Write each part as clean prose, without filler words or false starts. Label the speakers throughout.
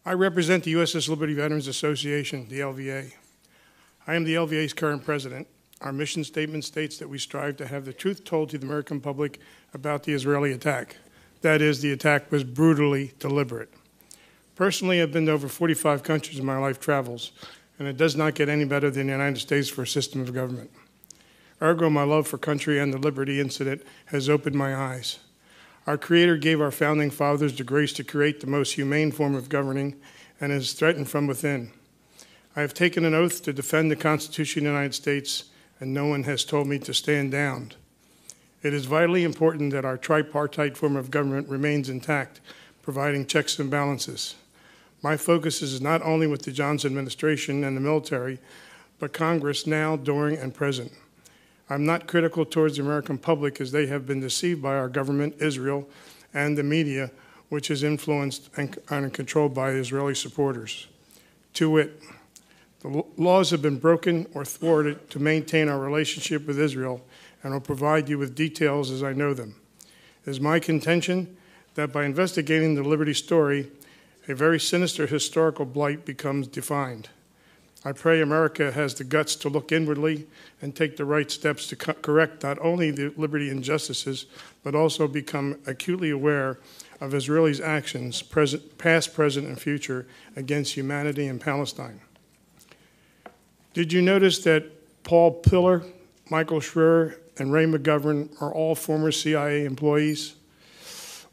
Speaker 1: I represent the U.S.S Liberty Veterans Association, the LVA. I am the LVA's current president. Our mission statement states that we strive to have the truth told to the American public about the Israeli attack. That is, the attack was brutally deliberate. Personally, I've been to over 45 countries in my life travels, and it does not get any better than the United States for a system of government. Ergo, my love for country and the Liberty incident has opened my eyes. Our Creator gave our founding fathers the grace to create the most humane form of governing and is threatened from within. I have taken an oath to defend the Constitution of the United States, and no one has told me to stand down. It is vitally important that our tripartite form of government remains intact, providing checks and balances. My focus is not only with the Johnson administration and the military, but Congress now, during, and present. I'm not critical towards the American public, as they have been deceived by our government, Israel, and the media, which is influenced and controlled by Israeli supporters. To wit, the laws have been broken or thwarted to maintain our relationship with Israel, and I'll provide you with details as I know them. It is my contention that by investigating the Liberty story, a very sinister historical blight becomes defined. I pray America has the guts to look inwardly and take the right steps to correct not only the Liberty injustices, but also become acutely aware of Israelis' actions, past, present, and future, against humanity in Palestine. Did you notice that Paul Pillar, Michael Schreier, and Ray McGovern are all former CIA employees?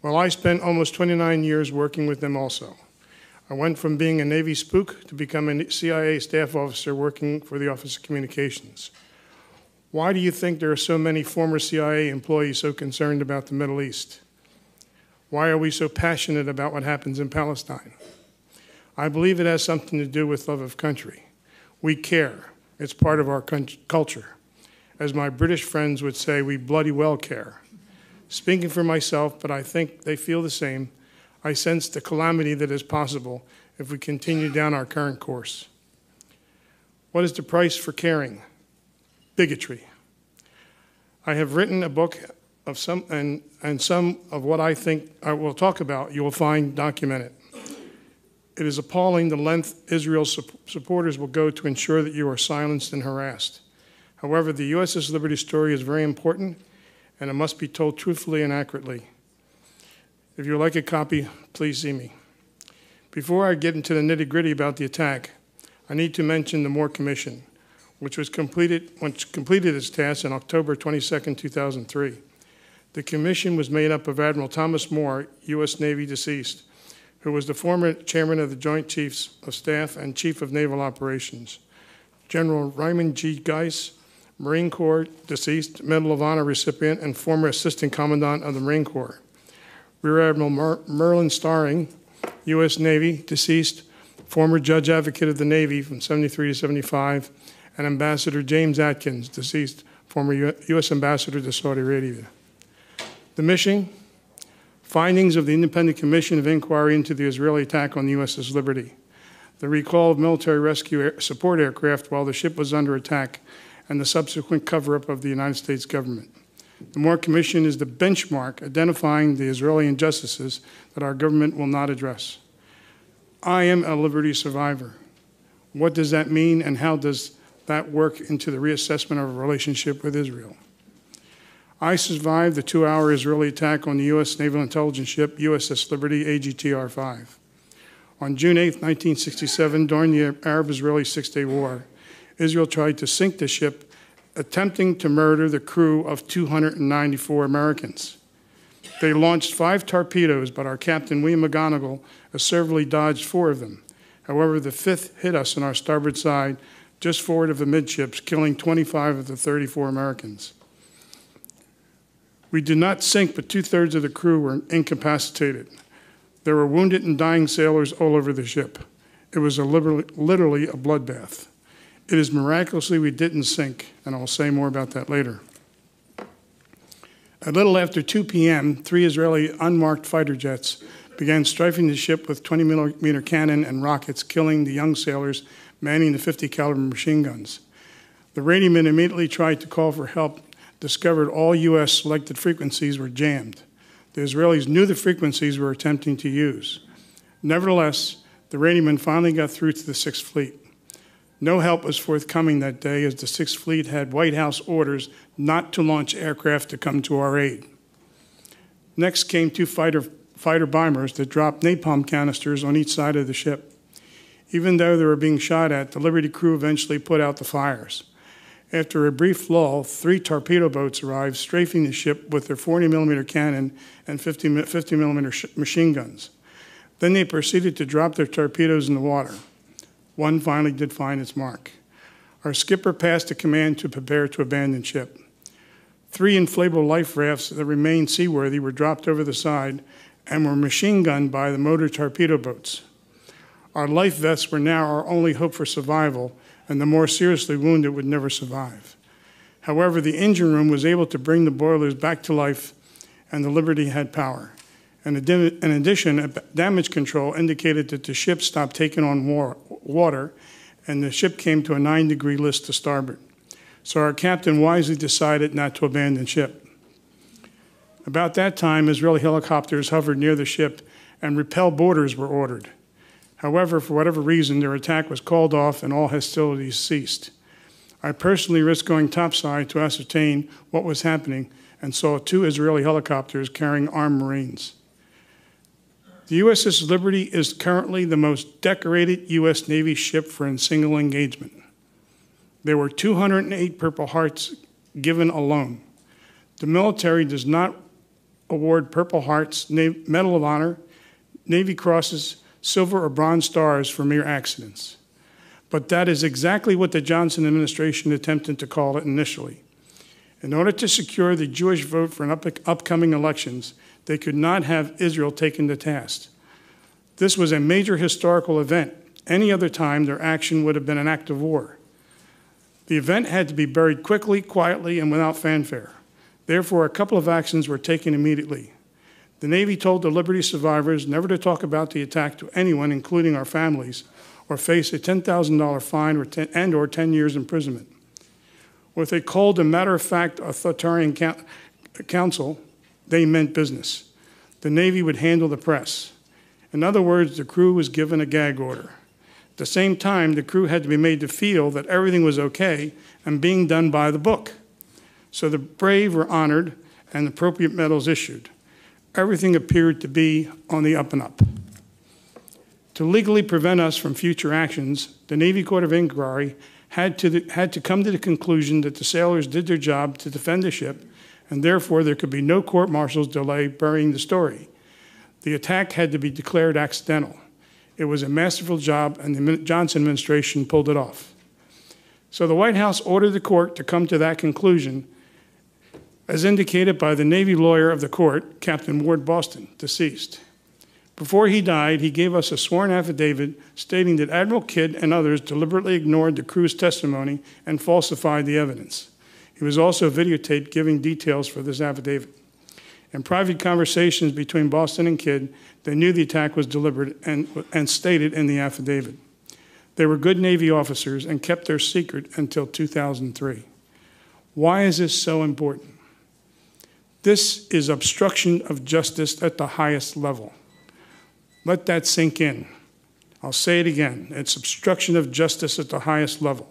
Speaker 1: Well, I spent almost 29 years working with them also. I went from being a Navy spook to becoming a CIA staff officer working for the Office of Communications. Why do you think there are so many former CIA employees so concerned about the Middle East? Why are we so passionate about what happens in Palestine? I believe it has something to do with love of country. We care. It's part of our culture. As my British friends would say, we bloody well care. Speaking for myself, but I think they feel the same, I sense the calamity that is possible if we continue down our current course. What is the price for caring? Bigotry. I have written a book of some, and some of what I think I will talk about you will find documented. It is appalling the length Israel's supporters will go to ensure that you are silenced and harassed. However, the USS Liberty story is very important, and it must be told truthfully and accurately. If you would like a copy, please see me. Before I get into the nitty-gritty about the attack, I need to mention the Moore Commission, which completed its task on October 22, 2003. The commission was made up of Admiral Thomas Moore, U.S. Navy deceased, who was the former chairman of the Joint Chiefs of Staff and Chief of Naval Operations, General Raymond G. Geis, Marine Corps deceased, Medal of Honor recipient, and former Assistant Commandant of the Marine Corps, Rear Admiral Merlin Starring, U.S. Navy deceased, former Judge Advocate of the Navy from 73 to 75, and Ambassador James Atkins, deceased, former U.S. Ambassador to Saudi Arabia. The mission: findings of the Independent Commission of Inquiry into the Israeli attack on the USS Liberty, the recall of military rescue support aircraft while the ship was under attack, and the subsequent cover-up of the United States government. The Moore Commission is the benchmark identifying the Israeli injustices that our government will not address. I am a Liberty survivor. What does that mean, and how does that work into the reassessment of our relationship with Israel? I survived the 2-hour Israeli attack on the U.S. Naval Intelligence ship USS Liberty AGTR-5. On June 8, 1967, during the Arab-Israeli Six-Day War, Israel tried to sink the ship, attempting to murder the crew of 294 Americans. They launched 5 torpedoes, but our captain, William McGonigal, assertively dodged 4 of them. However, the 5th hit us on our starboard side, just forward of the midships, killing 25 of the 34 Americans. We did not sink, but 2/3 of the crew were incapacitated. There were wounded and dying sailors all over the ship. It was literally a bloodbath. It is miraculously we didn't sink, and I'll say more about that later. A little after 2 p.m., 3 Israeli unmarked fighter jets began strafing the ship with 20-millimeter cannon and rockets, killing the young sailors manning the 50-caliber machine guns. The radioman immediately tried to call for help, discovered all U.S. selected frequencies were jammed. The Israelis knew the frequencies we were attempting to use. Nevertheless, the radioman finally got through to the Sixth Fleet. No help was forthcoming that day, as the Sixth Fleet had White House orders not to launch aircraft to come to our aid. Next came two fighter bombers that dropped napalm canisters on each side of the ship. Even though they were being shot at, the Liberty crew eventually put out the fires. After a brief lull, 3 torpedo boats arrived, strafing the ship with their 40mm cannon and 50mm machine guns. Then they proceeded to drop their torpedoes in the water. One finally did find its mark. Our skipper passed a command to prepare to abandon ship. 3 inflatable life rafts that remained seaworthy were dropped over the side and were machine gunned by the motor torpedo boats. Our life vests were now our only hope for survival, and the more seriously wounded would never survive. However, the engine room was able to bring the boilers back to life, and the Liberty had power. In addition, damage control indicated that the ship stopped taking on water, and the ship came to a 9-degree list to starboard. So our captain wisely decided not to abandon ship. About that time, Israeli helicopters hovered near the ship, and repel boarders were ordered. However, for whatever reason, their attack was called off and all hostilities ceased. I personally risked going topside to ascertain what was happening and saw 2 Israeli helicopters carrying armed Marines. The USS Liberty is currently the most decorated U.S. Navy ship for a single engagement. There were 208 Purple Hearts given alone. The military does not award Purple Hearts, Medal of Honor, Navy Crosses, Silver or Bronze Stars for mere accidents. But that is exactly what the Johnson administration attempted to call it initially. In order to secure the Jewish vote for upcoming elections, they could not have Israel taken to task. This was a major historical event. Any other time, their action would have been an act of war. The event had to be buried quickly, quietly, and without fanfare. Therefore, a couple of actions were taken immediately. The Navy told the Liberty survivors never to talk about the attack to anyone, including our families, or face a $10,000 fine or 10 years imprisonment. With a cold and matter-of-fact authoritarian counsel, they meant business. The Navy would handle the press. In other words, the crew was given a gag order. At the same time, the crew had to be made to feel that everything was okay and being done by the book. So the brave were honored and appropriate medals issued. Everything appeared to be on the up and up. To legally prevent us from future actions, the Navy Court of Inquiry had to come to the conclusion that the sailors did their job to defend the ship, and therefore there could be no court-martial's delay burying the story. The attack had to be declared accidental. It was a masterful job, and the Johnson administration pulled it off. So the White House ordered the court to come to that conclusion, as indicated by the Navy lawyer of the court, Captain Ward Boston, deceased. Before he died, he gave us a sworn affidavit stating that Admiral Kidd and others deliberately ignored the crew's testimony and falsified the evidence. He was also videotaped giving details for this affidavit. In private conversations between Boston and Kidd, they knew the attack was deliberate and stated in the affidavit. They were good Navy officers and kept their secret until 2003. Why is this so important? This is obstruction of justice at the highest level. Let that sink in. I'll say it again. It's obstruction of justice at the highest level.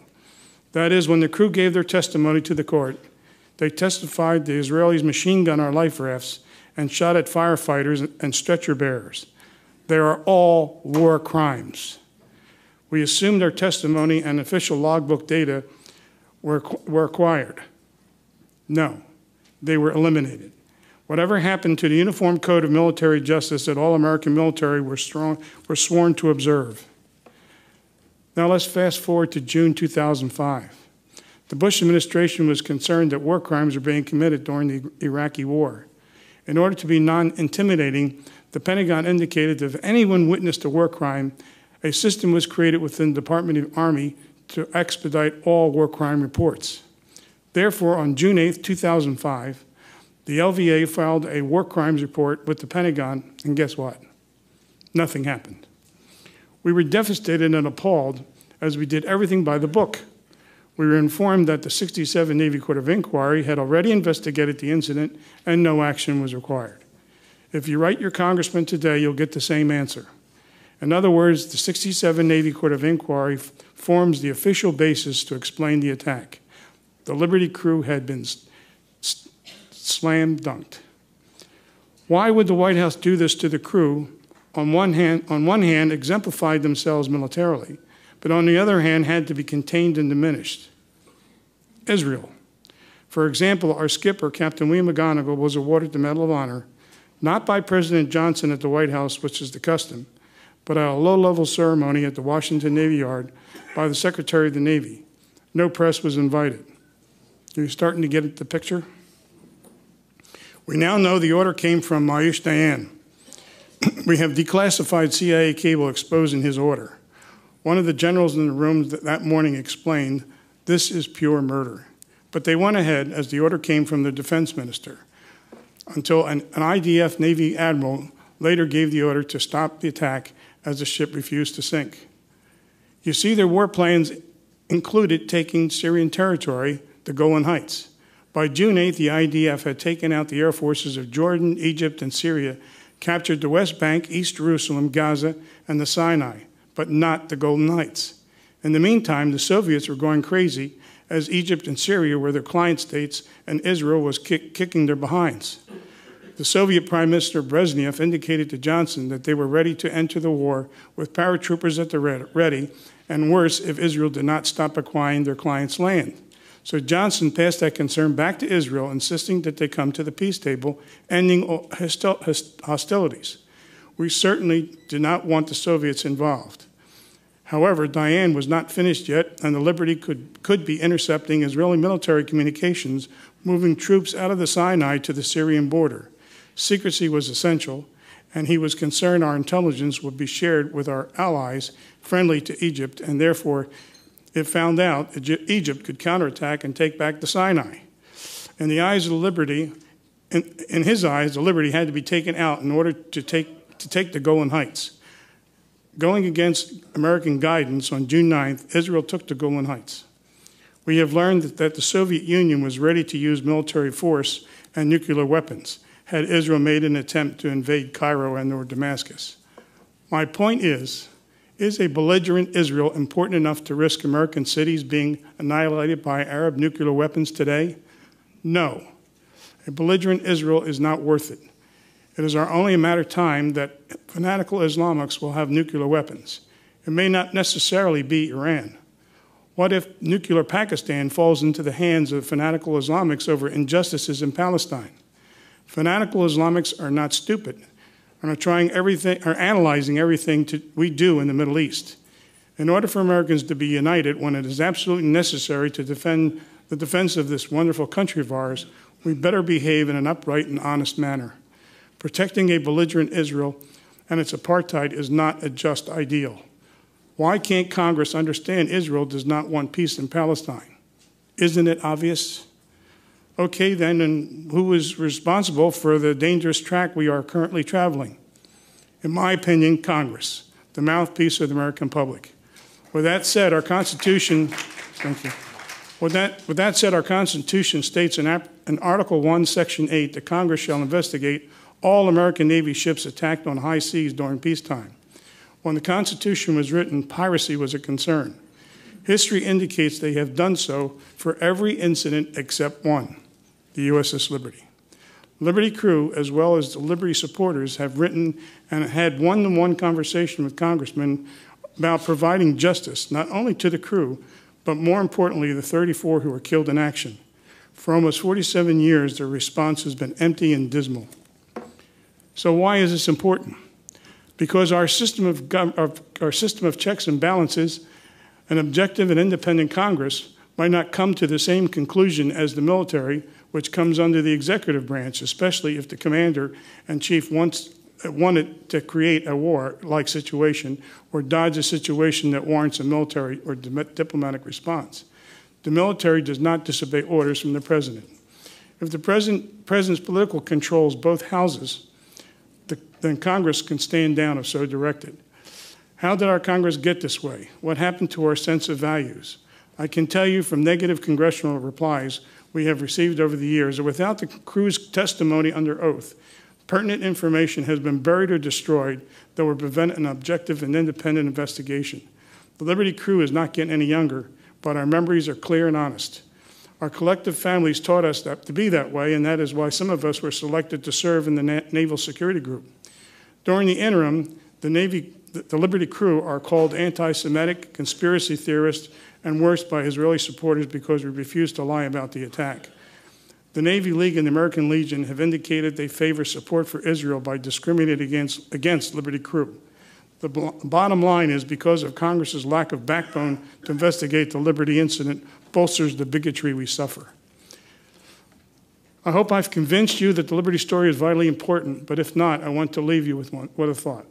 Speaker 1: That is, when the crew gave their testimony to the court, they testified the Israelis machine gunned our life rafts and shot at firefighters and stretcher bearers. They are all war crimes. We assumed their testimony and official logbook data were acquired. No. They were eliminated. Whatever happened to the Uniform Code of Military Justice that all American military were sworn to observe? Now let's fast forward to June 2005. The Bush administration was concerned that war crimes were being committed during the Iraqi war. In order to be non-intimidating, the Pentagon indicated that if anyone witnessed a war crime, a system was created within the Department of the Army to expedite all war crime reports. Therefore, on June 8, 2005, the LVA filed a war crimes report with the Pentagon, and guess what? Nothing happened. We were devastated and appalled as we did everything by the book. We were informed that the 67 Navy Court of Inquiry had already investigated the incident and no action was required. If you write your congressman today, you'll get the same answer. In other words, the 67 Navy Court of Inquiry forms the official basis to explain the attack. The Liberty crew had been slam dunked. Why would the White House do this to the crew? On one hand, exemplified themselves militarily, but on the other hand, had to be contained and diminished. Israel. For example, our skipper, Captain William McGonigal, was awarded the Medal of Honor, not by President Johnson at the White House, which is the custom, but at a low-level ceremony at the Washington Navy Yard by the Secretary of the Navy. No press was invited. Are you starting to get the picture? We now know the order came from Mayush Dayan. We have declassified CIA cable exposing his order. One of the generals in the room that morning explained, "This is pure murder." But they went ahead as the order came from the defense minister until an IDF Navy admiral later gave the order to stop the attack as the ship refused to sink. You see, their war plans included taking Syrian territory, the Golan Heights. By June 8th, the IDF had taken out the air forces of Jordan, Egypt, and Syria, captured the West Bank, East Jerusalem, Gaza, and the Sinai, but not the Golan Heights. In the meantime, the Soviets were going crazy as Egypt and Syria were their client states and Israel was kicking their behinds. The Soviet Prime Minister Brezhnev indicated to Johnson that they were ready to enter the war with paratroopers at the ready, and worse if Israel did not stop acquiring their client's land. So Johnson passed that concern back to Israel, insisting that they come to the peace table, ending hostilities. We certainly did not want the Soviets involved. However, Dayan was not finished yet, and the Liberty could be intercepting Israeli military communications, moving troops out of the Sinai to the Syrian border. Secrecy was essential, and he was concerned our intelligence would be shared with our allies friendly to Egypt, and therefore, if found out, Egypt could counterattack and take back the Sinai. In the eyes of the Liberty, in his eyes, the Liberty had to be taken out in order to take the Golan Heights. Going against American guidance on June 9th, Israel took the Golan Heights. We have learned that the Soviet Union was ready to use military force and nuclear weapons had Israel made an attempt to invade Cairo and or Damascus. My point is a belligerent Israel important enough to risk American cities being annihilated by Arab nuclear weapons today? No. A belligerent Israel is not worth it. It is only a matter of time that fanatical Islamics will have nuclear weapons. It may not necessarily be Iran. What if nuclear Pakistan falls into the hands of fanatical Islamics over injustices in Palestine? Fanatical Islamics are not stupid and are analyzing everything we do in the Middle East. In order for Americans to be united when it is absolutely necessary to defend the defense of this wonderful country of ours, we better behave in an upright and honest manner. Protecting a belligerent Israel and its apartheid is not a just ideal. Why can't Congress understand Israel does not want peace in Palestine? Isn't it obvious? Okay, then, and who is responsible for the dangerous track we are currently traveling? In my opinion, Congress, the mouthpiece of the American public. With that said, our Constitution, thank you. With that said, our Constitution states in Article 1, Section 8, that Congress shall investigate all American Navy ships attacked on high seas during peacetime. When the Constitution was written, piracy was a concern. History indicates they have done so for every incident except one, the USS Liberty. Liberty crew, as well as the Liberty supporters, have written and had one-to-one conversation with congressmen about providing justice, not only to the crew, but more importantly, the 34 who were killed in action. For almost 47 years, their response has been empty and dismal. So why is this important? Because our system of checks and balances, an objective and independent Congress, might not come to the same conclusion as the military, which comes under the executive branch, especially if the commander and chief wanted to create a war-like situation or dodge a situation that warrants a military or diplomatic response. The military does not disobey orders from the president. If the president's political controls both houses, then Congress can stand down if so directed. How did our Congress get this way? What happened to our sense of values? I can tell you from negative congressional replies we have received over the years that without the crew's testimony under oath, Pertinent information has been buried or destroyed that would prevent an objective and independent investigation. The Liberty crew is not getting any younger, but our memories are clear and honest. Our collective families taught us to be that way, and that is why some of us were selected to serve in the Naval Security Group. During the interim, the Liberty crew are called anti-Semitic, conspiracy theorists, and worse by Israeli supporters because we refuse to lie about the attack. The Navy League and the American Legion have indicated they favor support for Israel by discriminating against Liberty crew. The bottom line is because of Congress's lack of backbone to investigate the Liberty incident bolsters the bigotry we suffer. I hope I've convinced you that the Liberty story is vitally important, but if not, I want to leave you with a thought.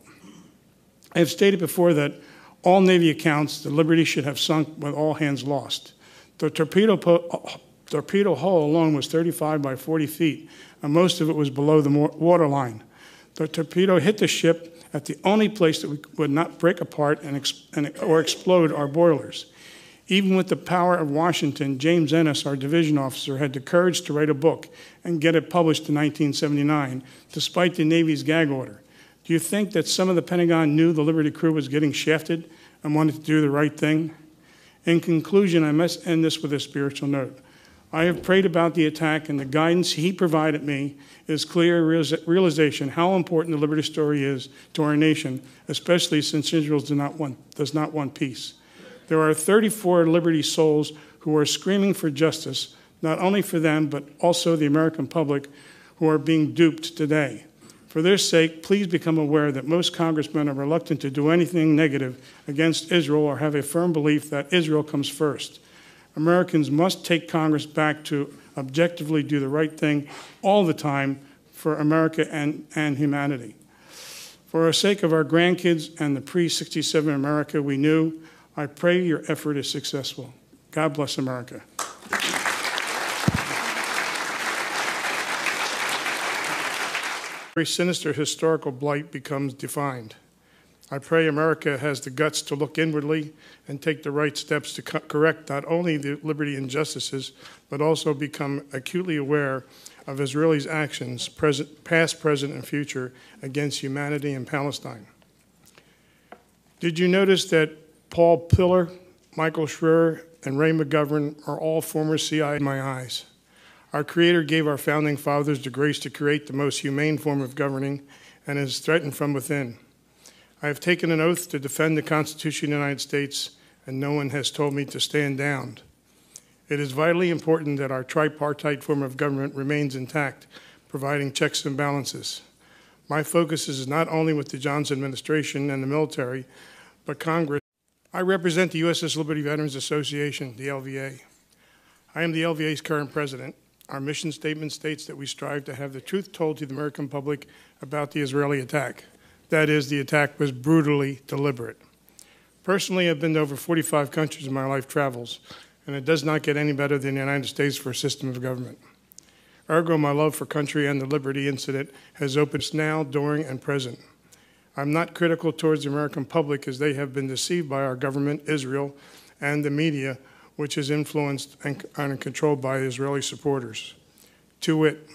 Speaker 1: I have stated before that all Navy accounts, the Liberty should have sunk with all hands lost. The torpedo hull alone was 35 by 40 feet, and most of it was below the waterline. The torpedo hit the ship at the only place that would not break apart or explode our boilers. Even with the power of Washington, James Ernest, our division officer, had the courage to write a book and get it published in 1979, despite the Navy's gag order. Do you think that some of the Pentagon knew the Liberty crew was getting shafted and wanted to do the right thing? In conclusion, I must end this with a spiritual note. I have prayed about the attack, and the guidance he provided me is clear realization how important the Liberty story is to our nation, especially since Israel does not want peace. There are 34 Liberty souls who are screaming for justice, not only for them, but also the American public who are being duped today. For their sake, please become aware that most congressmen are reluctant to do anything negative against Israel or have a firm belief that Israel comes first. Americans must take Congress back to objectively do the right thing all the time for America and humanity. For the sake of our grandkids and the pre-67 America we knew, I pray your effort is successful. God bless America. Very sinister historical blight becomes defined. I pray America has the guts to look inwardly and take the right steps to correct not only the Liberty injustices, but also become acutely aware of Israelis' actions, past, present, and future, against humanity in Palestine. Did you notice that Paul Pillar, Michael Schreier, and Ray McGovern are all former CIA in my eyes? Our Creator gave our founding fathers the grace to create the most humane form of governing and is threatened from within. I have taken an oath to defend the Constitution of the United States, and no one has told me to stand down. It is vitally important that our tripartite form of government remains intact, providing checks and balances. My focus is not only with the Johnson administration and the military, but Congress. I represent the U.S.S Liberty Veterans Association, the LVA. I am the LVA's current president. Our mission statement states that we strive to have the truth told to the American public about the Israeli attack. That is, the attack was brutally deliberate. Personally, I've been to over 45 countries in my life travels, and it does not get any better than the United States for a system of government. Ergo, my love for country and the Liberty incident has opened now, during, and present. I'm not critical towards the American public as they have been deceived by our government, Israel, and the media, which is influenced and controlled by Israeli supporters. To wit,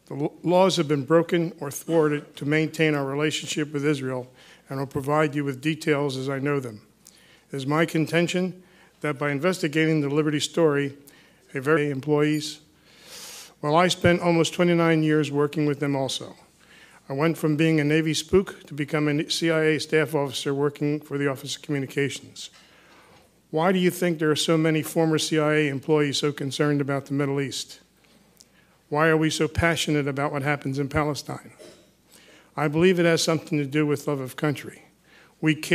Speaker 1: the laws have been broken or thwarted to maintain our relationship with Israel, and I'll provide you with details as I know them. It is my contention that by investigating the Liberty story, employees, well, I spent almost 29 years working with them also. I went from being a Navy spook to becoming a CIA staff officer working for the Office of Communications. Why do you think there are so many former CIA employees so concerned about the Middle East? Why are we so passionate about what happens in Palestine? I believe it has something to do with love of country. We care.